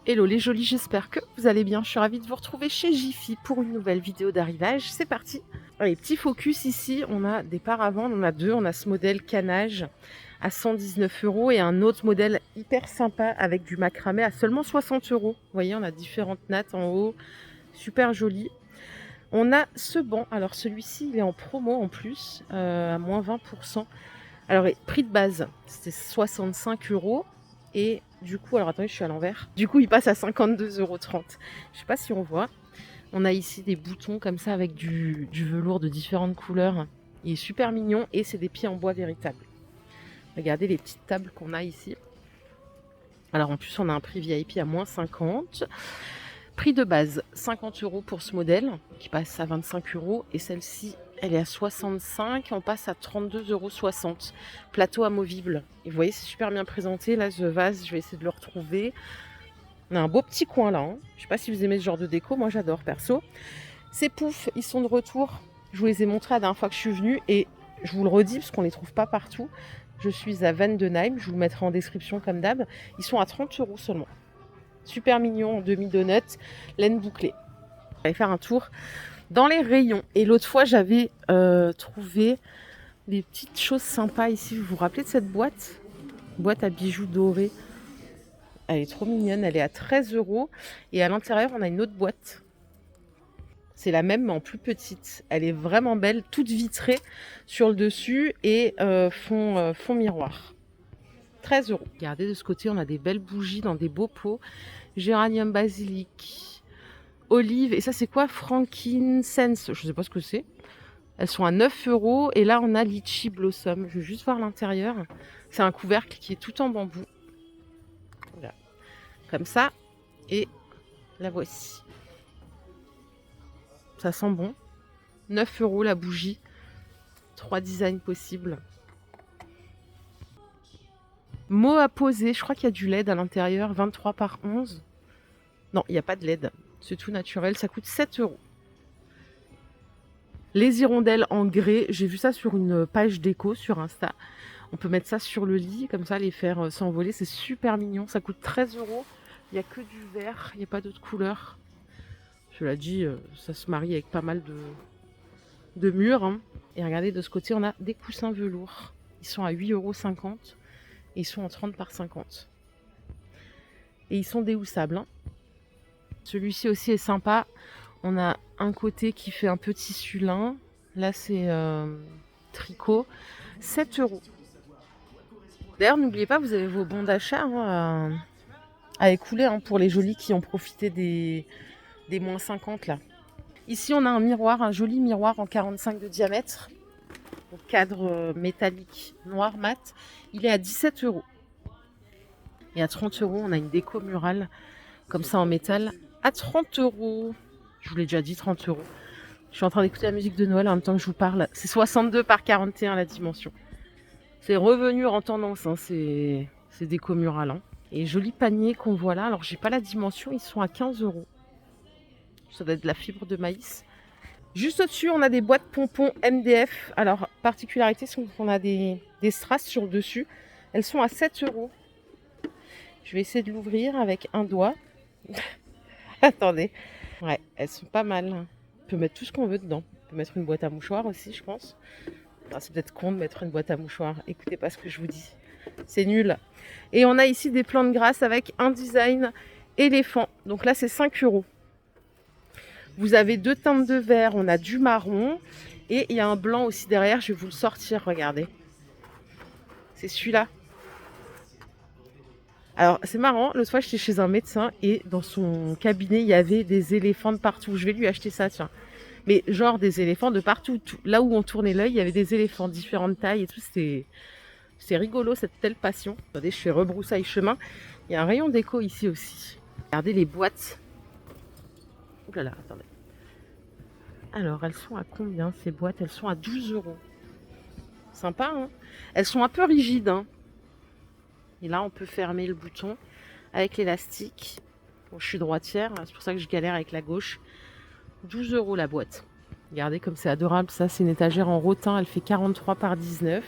Hello les jolis, j'espère que vous allez bien. Je suis ravie de vous retrouver chez Jiffy pour une nouvelle vidéo d'arrivage. C'est parti. Allez, petit focus ici, on a des paravents, on en a deux. On a ce modèle canage à 119 € et un autre modèle hyper sympa avec du macramé à seulement 60 €. Vous voyez, on a différentes nattes en haut, super joli. On a ce banc, alors celui-ci il est en promo en plus, à moins 20%. Alors, prix de base, c'était 65 € et du coup, alors attendez, je suis à l'envers. Du coup, il passe à 52,30 €. Je sais pas si on voit. On a ici des boutons comme ça avec du velours de différentes couleurs. Il est super mignon et c'est des pieds en bois véritables. Regardez les petites tables qu'on a ici. Alors en plus, on a un prix VIP à moins 50. Prix de base, 50 € pour ce modèle qui passe à 25 € et celle-ci, elle est à 65, on passe à 32,60 €. Plateau amovible. Et vous voyez, c'est super bien présenté. Là, ce vase, je vais essayer de le retrouver. On a un beau petit coin là. Hein. Je sais pas si vous aimez ce genre de déco. Moi, j'adore perso. Ces poufs, ils sont de retour. Je vous les ai montrés la dernière fois que je suis venue. Et je vous le redis parce qu'on les trouve pas partout. Je suis à Vendenheim. Je vous le mettrai en description comme d'hab. Ils sont à 30 € seulement. Super mignon en demi-donut. Laine bouclée. On va faire un tour dans les rayons. Et l'autre fois, j'avais trouvé des petites choses sympas ici. Vous vous rappelez de cette boîte? Boîte à bijoux dorés. Elle est trop mignonne. Elle est à 13 €. Et à l'intérieur, on a une autre boîte. C'est la même, mais en plus petite. Elle est vraiment belle, toute vitrée sur le dessus et fond miroir. 13 €. Regardez, de ce côté, on a des belles bougies dans des beaux pots. Géranium basilic, olive. Et ça, c'est quoi? Frankincense. Je ne sais pas ce que c'est. Elles sont à 9 € et là on a litchi blossom. Je vais juste voir l'intérieur. C'est un couvercle qui est tout en bambou. Voilà. Comme ça. Et la voici. Ça sent bon. 9 € la bougie. 3 designs possibles. Mot à poser. Je crois qu'il y a du LED à l'intérieur. 23 par 11. Non, il n'y a pas de LED. C'est tout naturel. Ça coûte 7 €. Les hirondelles en grès, j'ai vu ça sur une page déco sur Insta. On peut mettre ça sur le lit, comme ça, les faire s'envoler. C'est super mignon. Ça coûte 13 €. Il n'y a que du vert, il n'y a pas d'autres couleurs. Cela dit, ça se marie avec pas mal de murs. Hein. Et regardez, de ce côté, on a des coussins velours. Ils sont à 8,50 € et ils sont en 30 par 50. Et ils sont déhoussables. Hein. Celui-ci aussi est sympa. On a un côté qui fait un peu tissu lin. Là, c'est tricot. 7 €. D'ailleurs, n'oubliez pas, vous avez vos bons d'achat hein, à écouler hein, pour les jolis qui ont profité des moins 50 là. Ici, on a un miroir, un joli miroir en 45 de diamètre. Au cadre métallique noir mat. Il est à 17 €. Et à 30 €, on a une déco murale comme ça en métal à 30 €. Je vous l'ai déjà dit, 30 €. Je suis en train d'écouter la musique de Noël en même temps que je vous parle. C'est 62 par 41 la dimension. C'est revenu en tendance, hein, c'est déco murale. Hein. Et joli panier qu'on voit là. Alors, j'ai pas la dimension, ils sont à 15 €. Ça doit être de la fibre de maïs. Juste au-dessus, on a des boîtes pompons MDF. Alors, particularité, c'est qu'on a des strass sur le dessus. Elles sont à 7 €. Je vais essayer de l'ouvrir avec un doigt. Attendez. Ouais, elles sont pas mal. On peut mettre tout ce qu'on veut dedans. On peut mettre une boîte à mouchoirs aussi, je pense. Ah, c'est peut-être con de mettre une boîte à mouchoirs. Écoutez pas ce que je vous dis. C'est nul. Et on a ici des plantes grasses avec un design éléphant. Donc là, c'est 5 €. Vous avez deux teintes de vert. On a du marron. Et il y a un blanc aussi derrière. Je vais vous le sortir, regardez. C'est celui-là. Alors, c'est marrant. L'autre fois, j'étais chez un médecin et dans son cabinet, il y avait des éléphants de partout. Je vais lui acheter ça, tiens. Mais genre des éléphants de partout. Là où on tournait l'œil, il y avait des éléphants de différentes tailles et tout. C'est rigolo, cette telle passion. Attendez, je fais rebroussaille chemin. Il y a un rayon déco ici aussi. Regardez les boîtes. Ouh là là, attendez. Alors, elles sont à combien ces boîtes? Elles sont à 12 €. Sympa, hein? Elles sont un peu rigides, hein. Et là, on peut fermer le bouton avec l'élastique. Bon, je suis droitière, c'est pour ça que je galère avec la gauche. 12 € la boîte. Regardez comme c'est adorable, ça. C'est une étagère en rotin. Elle fait 43 par 19.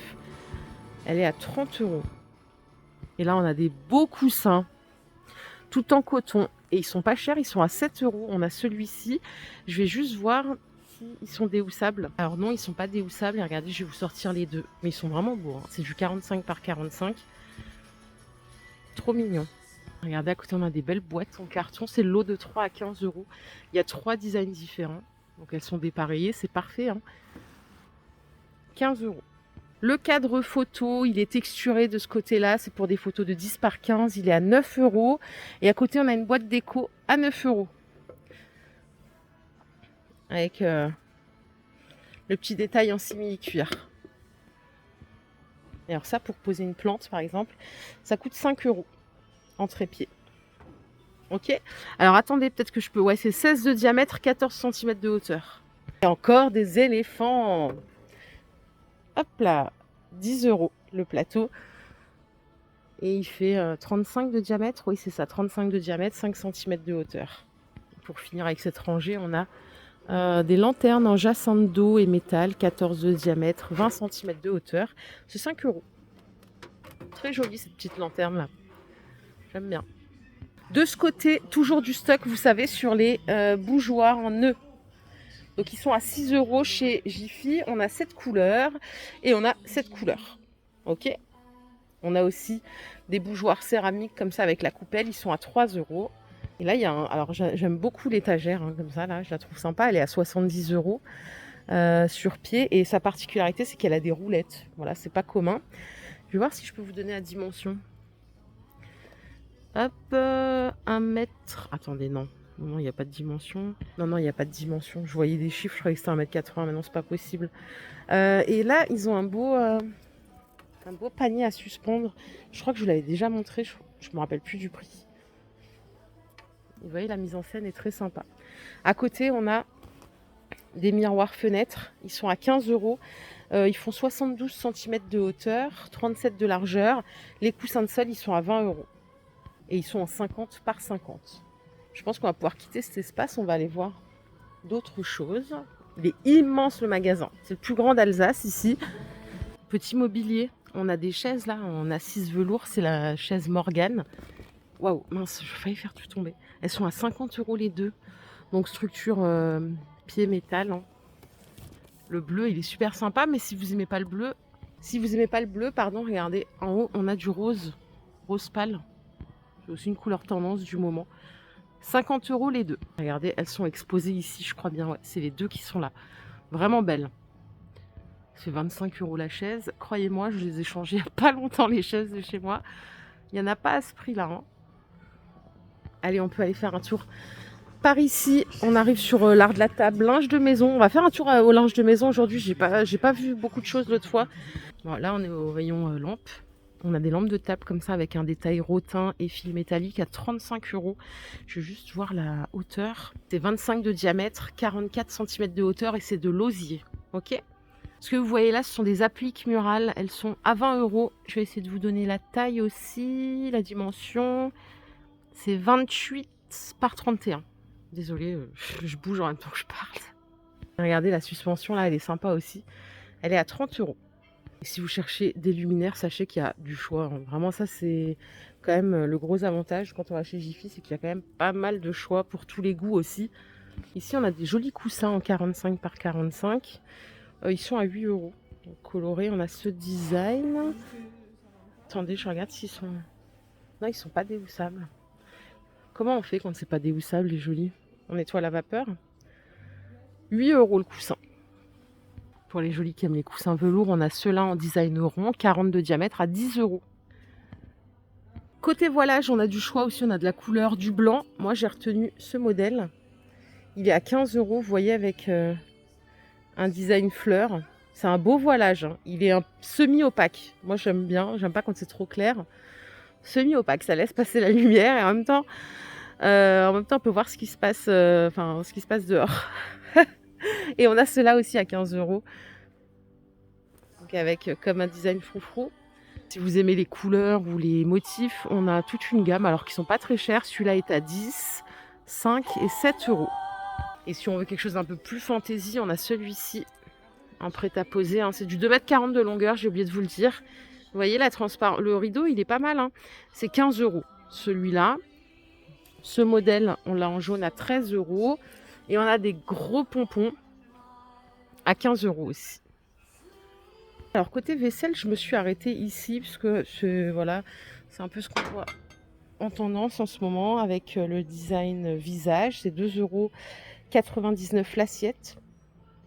Elle est à 30 €. Et là, on a des beaux coussins. tout en coton. Et ils sont pas chers, ils sont à 7 €. On a celui-ci. Je vais juste voir s'ils sont déhoussables. Alors non, ils sont pas déhoussables. Et regardez, je vais vous sortir les deux. Mais ils sont vraiment beaux, hein. C'est du 45 par 45. Trop mignon. Regardez, à côté, on a des belles boîtes en carton. C'est le lot de 3 à 15 €. Il y a 3 designs différents. Donc elles sont dépareillées, c'est parfait, hein. 15 €. Le cadre photo, il est texturé de ce côté-là. C'est pour des photos de 10 par 15. Il est à 9 €. Et à côté, on a une boîte déco à 9 €. Avec le petit détail en simili-cuir. Et alors ça, pour poser une plante, par exemple, ça coûte 5 € en trépied. Ok. Alors attendez, peut-être que je peux... Ouais, c'est 16 de diamètre, 14 cm de hauteur. Et encore des éléphants. Hop là, 10 € le plateau. Et il fait 35 de diamètre. Oui, c'est ça, 35 de diamètre, 5 cm de hauteur. Pour finir avec cette rangée, on a des lanternes en jacinthe d'eau et métal, 14 de diamètre, 20 cm de hauteur. C'est 5 €. Très jolie cette petite lanterne là. J'aime bien. De ce côté, toujours du stock, vous savez, sur les bougeoirs en nœud. Donc ils sont à 6 € chez Jiffy. On a 7 couleurs et on a 7 couleurs. Ok. On a aussi des bougeoirs céramiques comme ça avec la coupelle. Ils sont à 3 €. Et là, il y a un... Alors j'aime beaucoup l'étagère, hein, comme ça, là, je la trouve sympa. Elle est à 70 € sur pied. Et sa particularité, c'est qu'elle a des roulettes. Voilà, c'est pas commun. Je vais voir si je peux vous donner la dimension. Hop, 1 mètre. Attendez, non. Non, il n'y a pas de dimension. Non, il n'y a pas de dimension. Je voyais des chiffres, je croyais que c'était 1,80 m, mais non, c'est pas possible. Et là, ils ont un beau panier à suspendre. Je crois que je vous l'avais déjà montré, je ne me rappelle plus du prix. Vous voyez, la mise en scène est très sympa. À côté, on a des miroirs fenêtres. Ils sont à 15 €. Ils font 72 cm de hauteur, 37 de largeur. Les coussins de sol, ils sont à 20 €. Et ils sont en 50 par 50. Je pense qu'on va pouvoir quitter cet espace. On va aller voir d'autres choses. Il est immense le magasin. C'est le plus grand d'Alsace ici. Petit mobilier. On a des chaises là en assise velours. C'est la chaise Morgane. Waouh, mince, j'ai failli faire tout tomber. Elles sont à 50 € les deux. Donc structure pied métal, hein. Le bleu, il est super sympa. Mais si vous n'aimez pas le bleu, pardon, regardez. En haut, on a du rose. Rose pâle. C'est aussi une couleur tendance du moment. 50 € les deux. Regardez, elles sont exposées ici, je crois bien. Ouais, c'est les deux qui sont là. Vraiment belles. C'est 25 € la chaise. Croyez-moi, je les ai changées il n'y a pas longtemps, les chaises de chez moi. Il n'y en a pas à ce prix-là, hein. Allez, on peut aller faire un tour par ici. On arrive sur l'art de la table, linge de maison. On va faire un tour au linge de maison aujourd'hui. J'ai pas vu beaucoup de choses l'autre fois. Bon, là, on est au rayon lampe. On a des lampes de table comme ça avec un détail rotin et fil métallique à 35 €. Je vais juste voir la hauteur. C'est 25 de diamètre, 44 cm de hauteur et c'est de l'osier. Ok. Ce que vous voyez là, ce sont des appliques murales. Elles sont à 20 €. Je vais essayer de vous donner la taille aussi, la dimension. C'est 28 par 31. Désolée, je bouge en même temps que je parle. Regardez la suspension là, elle est sympa aussi. Elle est à 30 €. Et si vous cherchez des luminaires, sachez qu'il y a du choix, hein. Vraiment, ça, c'est quand même le gros avantage quand on va chez Jiffy, c'est qu'il y a quand même pas mal de choix pour tous les goûts aussi. Ici, on a des jolis coussins en 45 par 45. Ils sont à 8 €. Donc, colorés, on a ce design. Attendez, je regarde s'ils sont... Non, ils sont pas déhoussables. Comment on fait quand c'est pas déhoussable, les jolis? On nettoie la vapeur. 8 € le coussin. Pour les jolis qui aiment les coussins velours, on a ceux-là en design rond, 40 de diamètre à 10 €. Côté voilage, on a du choix aussi, on a de la couleur, du blanc. Moi, j'ai retenu ce modèle. Il est à 15 €, vous voyez, avec un design fleur. C'est un beau voilage, hein. Il est semi-opaque. Moi, j'aime bien, j'aime pas quand c'est trop clair. Semi-opaque, ça laisse passer la lumière et en même temps, on peut voir ce qui se passe, ce qui se passe dehors. Et on a ceux-là aussi à 15 €. Donc avec comme un design froufrou. Si vous aimez les couleurs ou les motifs, on a toute une gamme alors qu'ils sont pas très chers. Celui-là est à 10, 5 et 7 €. Et si on veut quelque chose d'un peu plus fantaisie, on a celui-ci en prêt-à-poser, hein. C'est du 2,40 m de longueur, j'ai oublié de vous le dire. Vous voyez la transparence, le rideau il est pas mal, hein. C'est 15 €. Celui-là, Ce modèle, on l'a en jaune à 13 €. Et on a des gros pompons à 15 € aussi. Alors côté vaisselle, je me suis arrêtée ici parce que voilà, c'est un peu ce qu'on voit en tendance en ce moment avec le design visage. C'est 2,99 € l'assiette.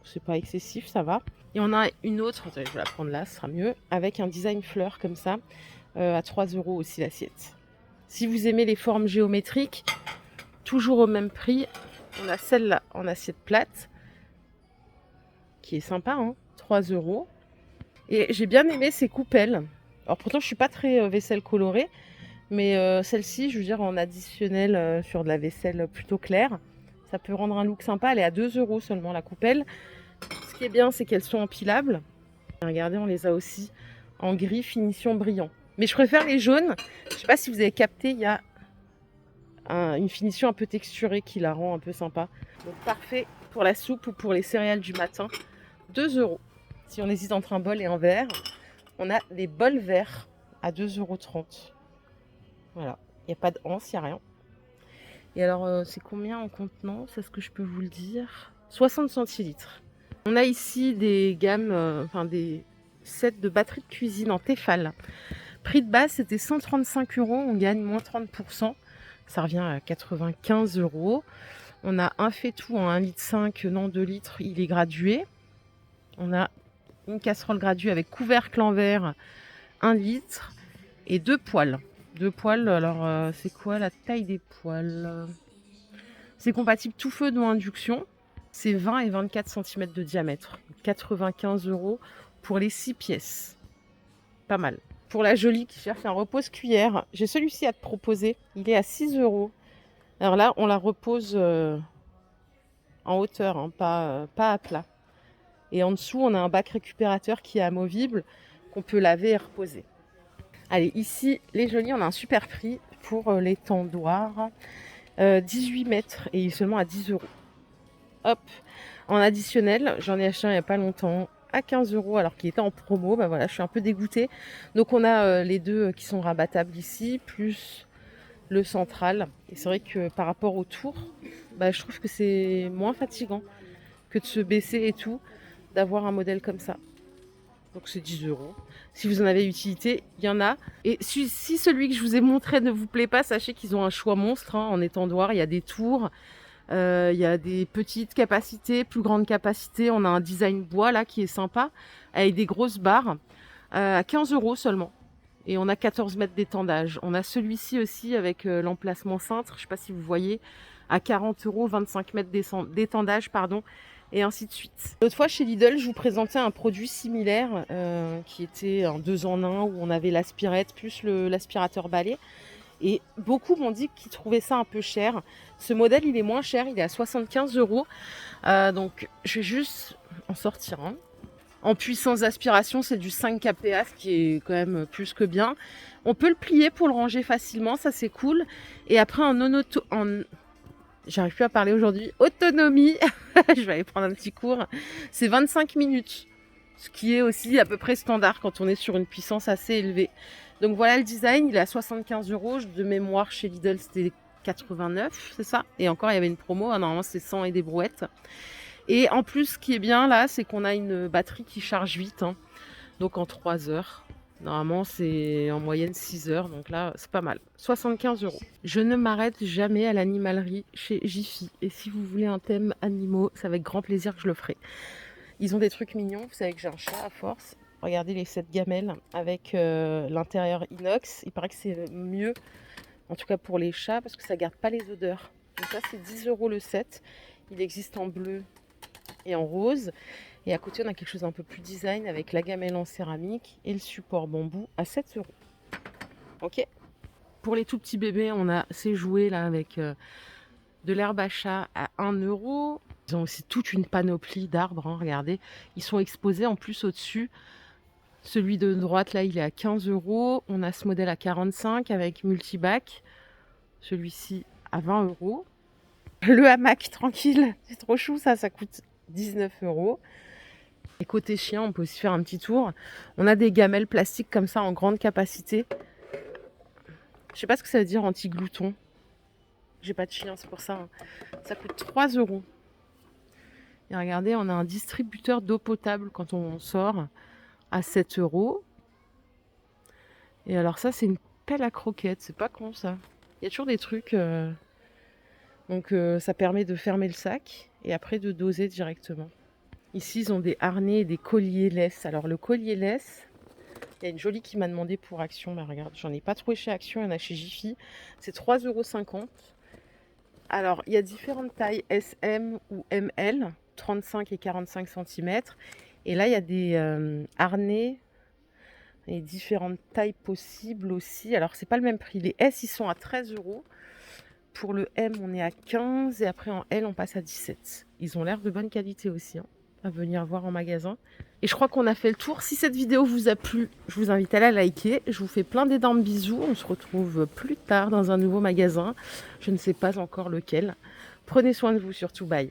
C'est pas excessif, ça va. Et on a une autre, attendez, je vais la prendre là, ce sera mieux, avec un design fleur comme ça, à 3 € aussi l'assiette. Si vous aimez les formes géométriques, toujours au même prix, on a celle-là en assiette plate, qui est sympa, hein, 3 €. Et j'ai bien aimé ces coupelles. Alors pourtant, je suis pas très vaisselle colorée, mais celle-ci, je veux dire, en additionnel sur de la vaisselle plutôt claire, ça peut rendre un look sympa. Elle est à 2 € seulement, la coupelle. Ce qui est bien, c'est qu'elles sont empilables. Regardez, on les a aussi en gris finition brillant. Mais je préfère les jaunes. Je sais pas si vous avez capté, il y a une finition un peu texturée qui la rend un peu sympa. Donc parfait pour la soupe ou pour les céréales du matin. 2 €. Si on hésite entre un bol et un verre, on a des bols verts à 2,30 €. Voilà, il n'y a pas de hanse, il n'y a rien. Et alors, c'est combien en contenance? Est-ce que je peux vous le dire? 60 centilitres. On a ici des gammes, des sets de batterie de cuisine en Tefal. Prix de base, c'était 135 €, on gagne moins 30%. Ça revient à 95 €. On a un faitout en 1,5 litre, non 2 litres, il est gradué. On a une casserole graduée avec couvercle en verre, 1 litre, et 2 poêles. 2 poêles, alors c'est quoi la taille des poêles? C'est compatible tout feu, non induction. C'est 20 et 24 cm de diamètre. 95 € pour les 6 pièces. Pas mal. Pour la jolie qui cherche un repose-cuillère, j'ai celui-ci à te proposer. Il est à 6 €. Alors là, on la repose en hauteur, hein, pas à plat. Et en dessous, on a un bac récupérateur qui est amovible, qu'on peut laver et reposer. Allez, ici, les jolis, on a un super prix pour les tendoirs. 18 mètres et il est seulement à 10 €. Hop, en additionnel, j'en ai acheté un il n'y a pas longtemps à 15 € alors qu'il était en promo. Bah voilà, je suis un peu dégoûtée. Donc on a les deux qui sont rabattables ici, plus le central. Et c'est vrai que par rapport au tour, bah, je trouve que c'est moins fatigant que de se baisser et tout, d'avoir un modèle comme ça. Donc c'est 10 €. Si vous en avez utilité, il y en a. Et si celui que je vous ai montré ne vous plaît pas, sachez qu'ils ont un choix monstre en étendoir. Il y a des tours, il y a des petites capacités, plus grandes capacités. On a un design bois là qui est sympa, avec des grosses barres, à 15 € seulement. Et on a 14 mètres d'étendage. On a celui-ci aussi avec l'emplacement cintre, je ne sais pas si vous voyez, à 40 €, 25 mètres d'étendage, pardon. Et ainsi de suite. L'autre fois chez Lidl, je vous présentais un produit similaire qui était un 2 en 1 où on avait l'aspirette plus l'aspirateur balai. Et beaucoup m'ont dit qu'ils trouvaient ça un peu cher. Ce modèle, il est moins cher, il est à 75 €. Donc je vais juste en sortir un. En puissance d'aspiration, c'est du 5 kPa, ce qui est quand même plus que bien. On peut le plier pour le ranger facilement, ça c'est cool. Et après j'arrive plus à parler aujourd'hui. Autonomie, je vais aller prendre un petit cours. C'est 25 minutes, ce qui est aussi à peu près standard quand on est sur une puissance assez élevée. Donc voilà le design, il est à 75 €. De mémoire, chez Lidl, c'était 89, c'est ça? Et encore, il y avait une promo. Normalement, c'est 100 et des brouettes. Et en plus, ce qui est bien là, c'est qu'on a une batterie qui charge vite. Hein. Donc en 3 heures. Normalement, c'est en moyenne 6 heures, donc là, c'est pas mal. 75 €. Je ne m'arrête jamais à l'animalerie chez Jiffy. Et si vous voulez un thème animaux, c'est avec grand plaisir que je le ferai. Ils ont des trucs mignons. Vous savez que j'ai un chat à force. Regardez les 7 gamelles avec l'intérieur inox. Il paraît que c'est mieux, en tout cas pour les chats, parce que ça garde pas les odeurs. Donc ça, c'est 10 € le set. Il existe en bleu et en rose. Et à côté, on a quelque chose un peu plus design avec la gamelle en céramique et le support bambou à 7 €. Ok. Pour les tout petits bébés, on a ces jouets là avec de l'herbe à chat à 1 €. Ils ont aussi toute une panoplie d'arbres, hein, regardez. Ils sont exposés en plus au-dessus. Celui de droite là, il est à 15 €. On a ce modèle à 45 avec multibac. Celui-ci à 20 €. Le hamac tranquille, c'est trop chou ça coûte 19 €. Et côté chien, on peut aussi faire un petit tour. On a des gamelles plastiques comme ça en grande capacité. Je sais pas ce que ça veut dire anti-glouton. J'ai pas de chien, c'est pour ça. Hein. Ça coûte 3 euros. Et regardez, on a un distributeur d'eau potable quand on sort à 7 euros. Et alors ça, c'est une pelle à croquettes. C'est pas con ça. Il y a toujours des trucs. Donc ça permet de fermer le sac et après de doser directement. Ici, ils ont des harnais et des colliers laisse. Alors le collier laisse, il y a une jolie qui m'a demandé pour Action. Bah regarde, j'en ai pas trouvé chez Action, il y en a chez Jiffy. C'est 3,50 €. Alors, il y a différentes tailles, SM ou ML, 35 et 45 cm. Et là, il y a des harnais et différentes tailles possibles aussi. Alors, c'est pas le même prix. Les S, ils sont à 13 euros. Pour le M, on est à 15 et après en L, on passe à 17. Ils ont l'air de bonne qualité aussi, hein, à venir voir en magasin. Et je crois qu'on a fait le tour. Si cette vidéo vous a plu, je vous invite à la liker. Je vous fais plein d'énormes bisous. On se retrouve plus tard dans un nouveau magasin. Je ne sais pas encore lequel. Prenez soin de vous surtout. Bye.